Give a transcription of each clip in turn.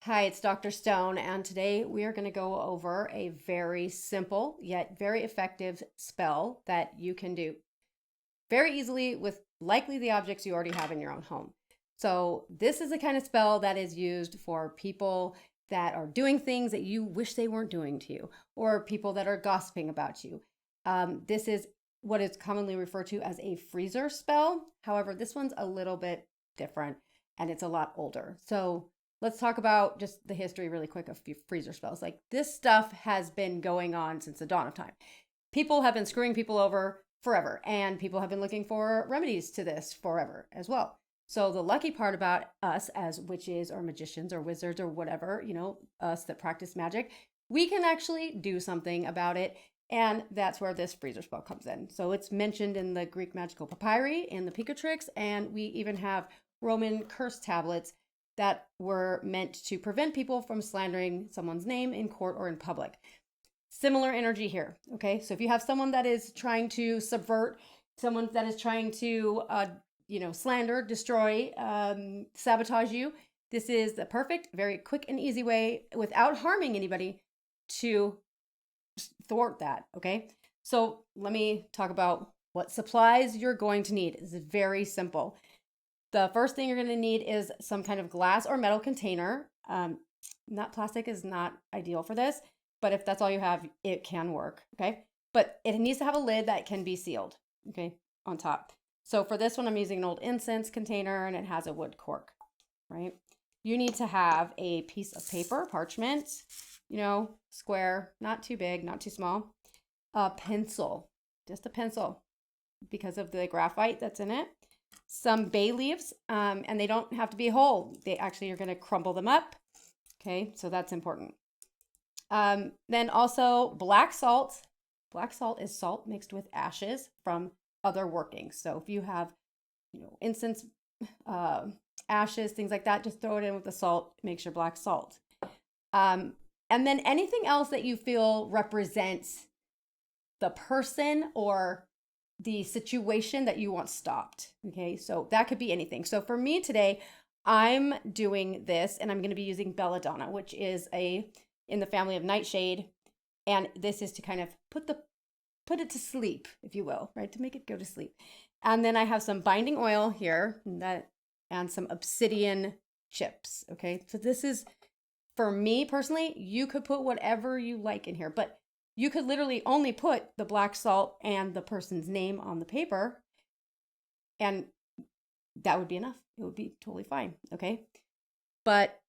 Hi, it's Dr. Stone, and today we are going to go over a very simple yet very effective spell that you can do very easily with likely the objects you already have in your own home. So, this is the kind of spell that is used for people that are doing things that you wish they weren't doing to you, or people that are gossiping about you. This is what is commonly referred to as a freezer spell. However, this one's a little bit different and it's a lot older. So, let's talk about just the history really quick of freezer spells. Like this stuff has been going on since the dawn of time. People have been screwing people over forever, and people have been looking for remedies to this forever as well. So the lucky part about us as witches or magicians or wizards or whatever, us that practice magic, we can actually do something about it. And that's where this freezer spell comes in. So it's mentioned in the Greek magical papyri and the theatrics, and we even have Roman curse tablets that were meant to prevent people from slandering someone's name in court or in public. Similar energy here, okay? So if you have someone that is trying to subvert, someone that is trying to, slander, destroy, sabotage you, this is the perfect, very quick and easy way without harming anybody to thwart that, okay? So let me talk about what supplies you're going to need. It's very simple. The first thing you're going to need is some kind of glass or metal container. Not plastic is not ideal for this, but if that's all you have, it can work, okay? But it needs to have a lid that can be sealed, okay, on top. So for this one, I'm using an old incense container and it has a wood cork, right? You need to have a piece of paper, parchment, square, not too big, not too small. A pencil, just a pencil because of the graphite that's in it. Some bay leaves, and they don't have to be whole. They actually are going to crumble them up. Okay, so that's important. Then also black salt. Black salt is salt mixed with ashes from other workings. So if you have, incense, ashes, things like that, just throw it in with the salt. It makes your black salt. And then anything else that you feel represents the person or the situation that you want stopped. Okay, so that could be anything. So for me today, I'm doing this and I'm going to be using belladonna, which is in the family of nightshade. And this is to kind of put it to sleep, if you will, right? To make it go to sleep. And then I have some binding oil here and some obsidian chips. Okay, so this is for me personally. You could put whatever you like in here, but you could literally only put the black salt and the person's name on the paper, and that would be enough. It would be totally fine, okay? But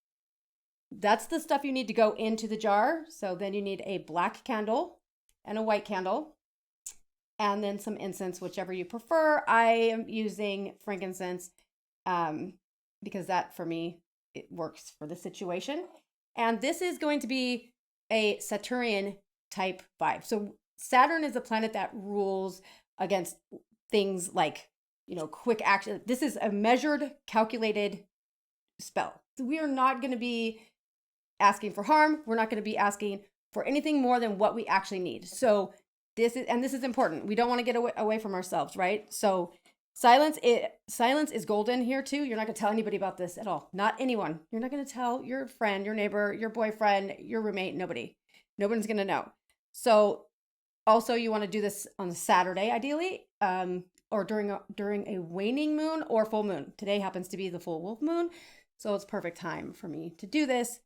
that's the stuff you need to go into the jar. So then you need a black candle and a white candle, and then some incense, whichever you prefer. I am using frankincense because that, for me, it works for the situation. And this is going to be a Saturnian type vibe. So Saturn is a planet that rules against things like, quick action. This is a measured, calculated spell. So we are not going to be asking for harm. We're not going to be asking for anything more than what we actually need. So this is important. We don't want to get away from ourselves, right? So silence is golden here too. You're not going to tell anybody about this at all. Not anyone. You're not going to tell your friend, your neighbor, your boyfriend, your roommate, nobody. Nobody's going to know. So also you want to do this on Saturday, ideally, or during a waning moon or full moon. Today happens to be the full wolf moon, so it's perfect time for me to do this.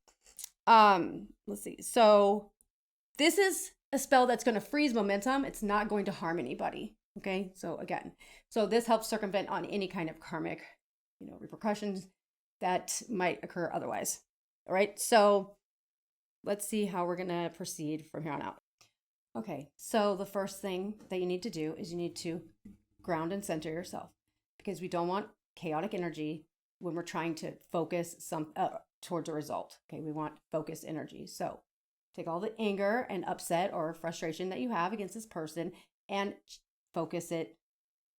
Let's see. So this is a spell that's going to freeze momentum. It's not going to harm anybody. Okay. So again, this helps circumvent on any kind of karmic, repercussions that might occur otherwise. All right. So let's see how we're going to proceed from here on out. Okay, so the first thing that you need to do is you need to ground and center yourself, because we don't want chaotic energy when we're trying to focus towards a result. Okay, we want focused energy. So take all the anger and upset or frustration that you have against this person and focus it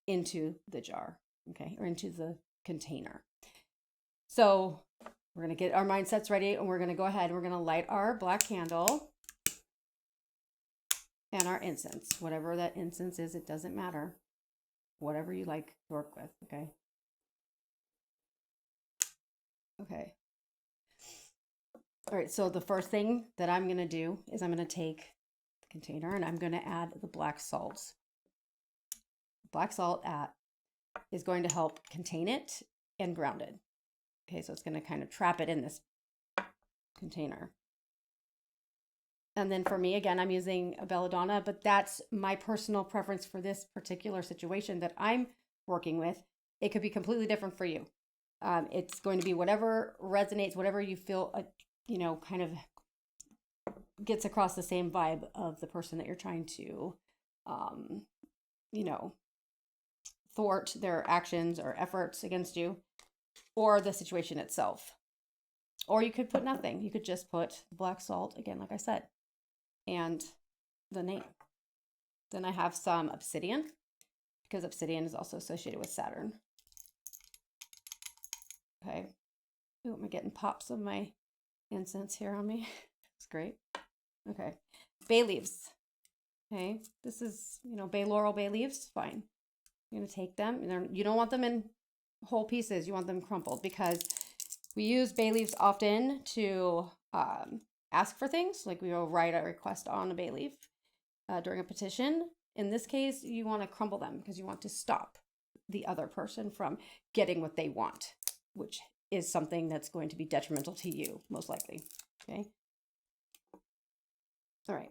into the jar, okay, or into the container. So we're going to get our mindsets ready, and we're going to go ahead and we're going to light our black candle and our incense. Whatever that incense is, it doesn't matter. Whatever you like to work with, okay? Okay. All right, so the first thing that I'm going to do is I'm going to take the container and I'm going to add the black salt. Black salt is going to help contain it and ground it. Okay, so it's going to kind of trap it in this container. And then for me, again, I'm using a belladonna, but that's my personal preference for this particular situation that I'm working with. It could be completely different for you. It's going to be whatever resonates, whatever you feel, kind of gets across the same vibe of the person that you're trying to, thwart their actions or efforts against you, or the situation itself. Or you could put nothing. You could just put black salt, again, like I said, and the name. Then I have some obsidian, because obsidian is also associated with Saturn. Okay. Ooh, am I getting pops of my incense here on me? It's great. Okay. Bay leaves. Okay. This is, bay laurel, bay leaves. Fine. You're going to take them. You don't want them in whole pieces. You want them crumpled, because we use bay leaves often to ask for things. Like we will write a request on a bay leaf during a petition. In this case, you want to crumple them because you want to stop the other person from getting what they want, which is something that's going to be detrimental to you, most likely. Okay. All right.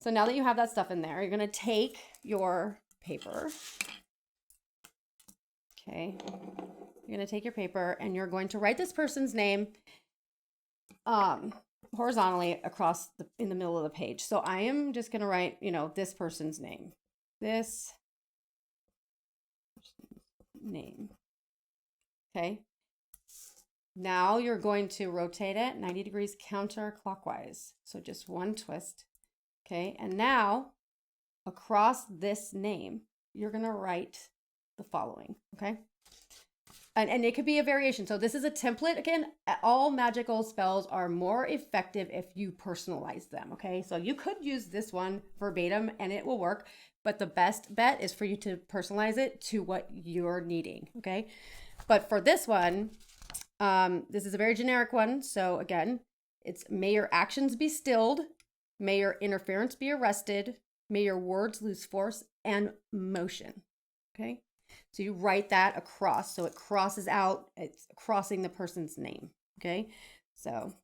So now that you have that stuff in there, you're going to take your paper. Okay. You're going to take your paper and you're going to write this person's name horizontally across in the middle of the page. So I am just going to write, this person's name. This name. Okay. Now you're going to rotate it 90 degrees counterclockwise. So just one twist. Okay. And now across this name, you're going to write the following. Okay. And it could be a variation. So this is a template. Again, all magical spells are more effective if you personalize them. Okay. So you could use this one verbatim and it will work. But the best bet is for you to personalize it to what you're needing. Okay. But for this one, this is a very generic one. So again, it's may your actions be stilled. May your interference be arrested. May your words lose force and motion. Okay. So you write that across. So it crosses out, it's crossing the person's name. Okay. So.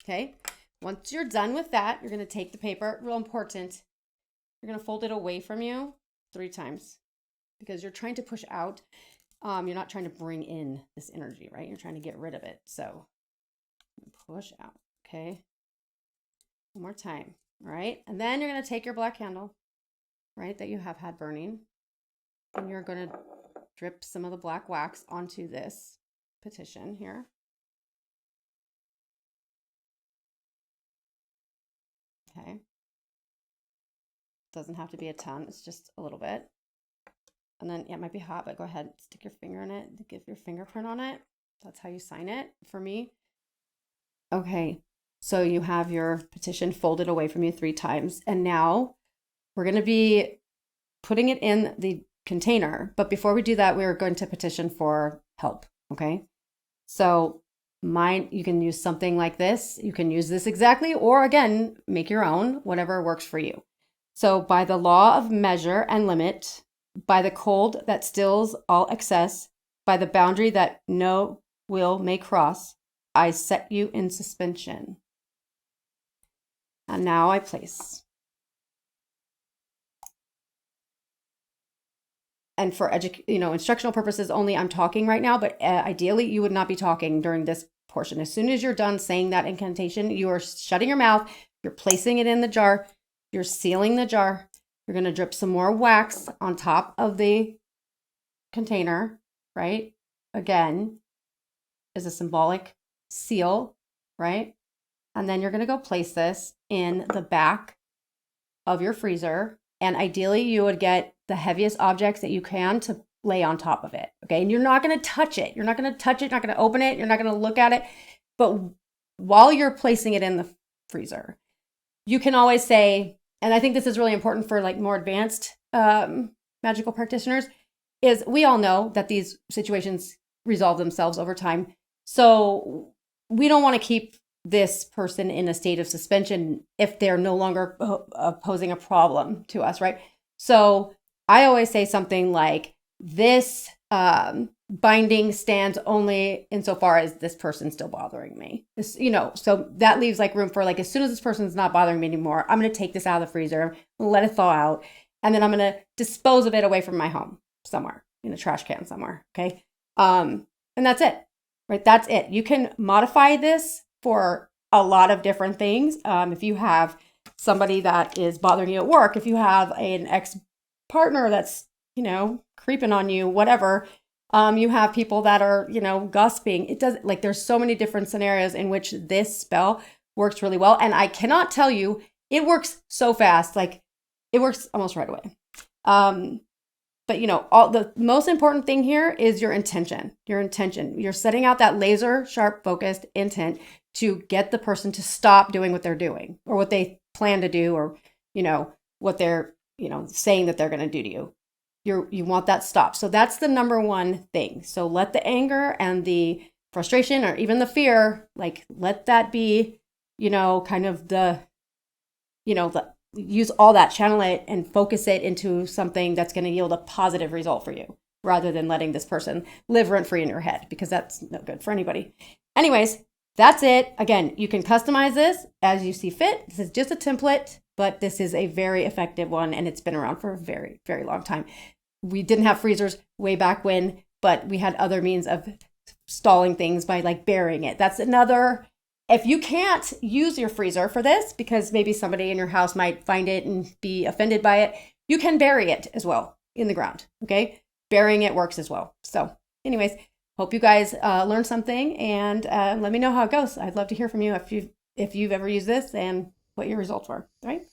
Okay. Once you're done with that, you're going to take the paper, real important. You're going to fold it away from you 3 times because you're trying to push out. You're not trying to bring in this energy, right? You're trying to get rid of it. So push out. Okay. One more time. All right. And then you're going to take your black candle, right, that you have had burning, and you're going to drip some of the black wax onto this petition here. Okay. Doesn't have to be a ton. It's just a little bit. And then it might be hot, but go ahead, stick your finger in it, give your fingerprint on it. That's how you sign it for me. Okay. So you have your petition folded away from you 3 times. And now we're going to be putting it in the container. But before we do that, we're going to petition for help. Okay. So you can use something like this. You can use this exactly, or again, make your own, whatever works for you. So by the law of measure and limit, by the cold that stills all excess, by the boundary that no will may cross, I set you in suspension. And now I place. And for instructional purposes only, I'm talking right now, but ideally you would not be talking during this portion. As soon as you're done saying that incantation, you are shutting your mouth, you're placing it in the jar, you're sealing the jar. You're going to drip some more wax on top of the container, right? Again, is a symbolic seal, right? And then you're going to go place this in the back of your freezer. And ideally, you would get the heaviest objects that you can to lay on top of it. Okay. And you're not going to touch it. You're not going to touch it. You're not going to open it. You're not going to look at it. But while you're placing it in the freezer, you can always say, and I think this is really important for like more advanced magical practitioners, is we all know that these situations resolve themselves over time. So we don't want to keep this person in a state of suspension if they're no longer posing a problem to us, right? So I always say something like, this binding stands only insofar as this person's still bothering me. This, so that leaves like room for like, as soon as this person's not bothering me anymore, I'm going to take this out of the freezer, let it thaw out, and then I'm going to dispose of it away from my home somewhere in a trash can somewhere. Okay. And that's it, right? That's it. You can modify this for a lot of different things. If you have somebody that is bothering you at work, if you have an ex-partner that's, creeping on you, whatever, you have people that are, gossiping. It does, like, there's so many different scenarios in which this spell works really well. And I cannot tell you, it works so fast. Like, it works almost right away. But all the most important thing here is your intention. You're setting out that laser sharp focused intent to get the person to stop doing what they're doing or what they plan to do, or, what they're, saying that they're going to do to you. You want that stop. So that's the number one thing. So let the anger and the frustration or even the fear, like, let that be, kind of use all that, channel it and focus it into something that's going to yield a positive result for you, rather than letting this person live rent free in your head, because that's no good for anybody. Anyways, that's it. Again, you can customize this as you see fit. This is just a template, but this is a very effective one, and it's been around for a very, very long time. We didn't have freezers way back when, but we had other means of stalling things by like burying it. That's another, if you can't use your freezer for this, because maybe somebody in your house might find it and be offended by it, you can bury it as well in the ground. Okay. Burying it works as well. So anyways, hope you guys learned something, and let me know how it goes. I'd love to hear from you if you've ever used this and what your results were. All right.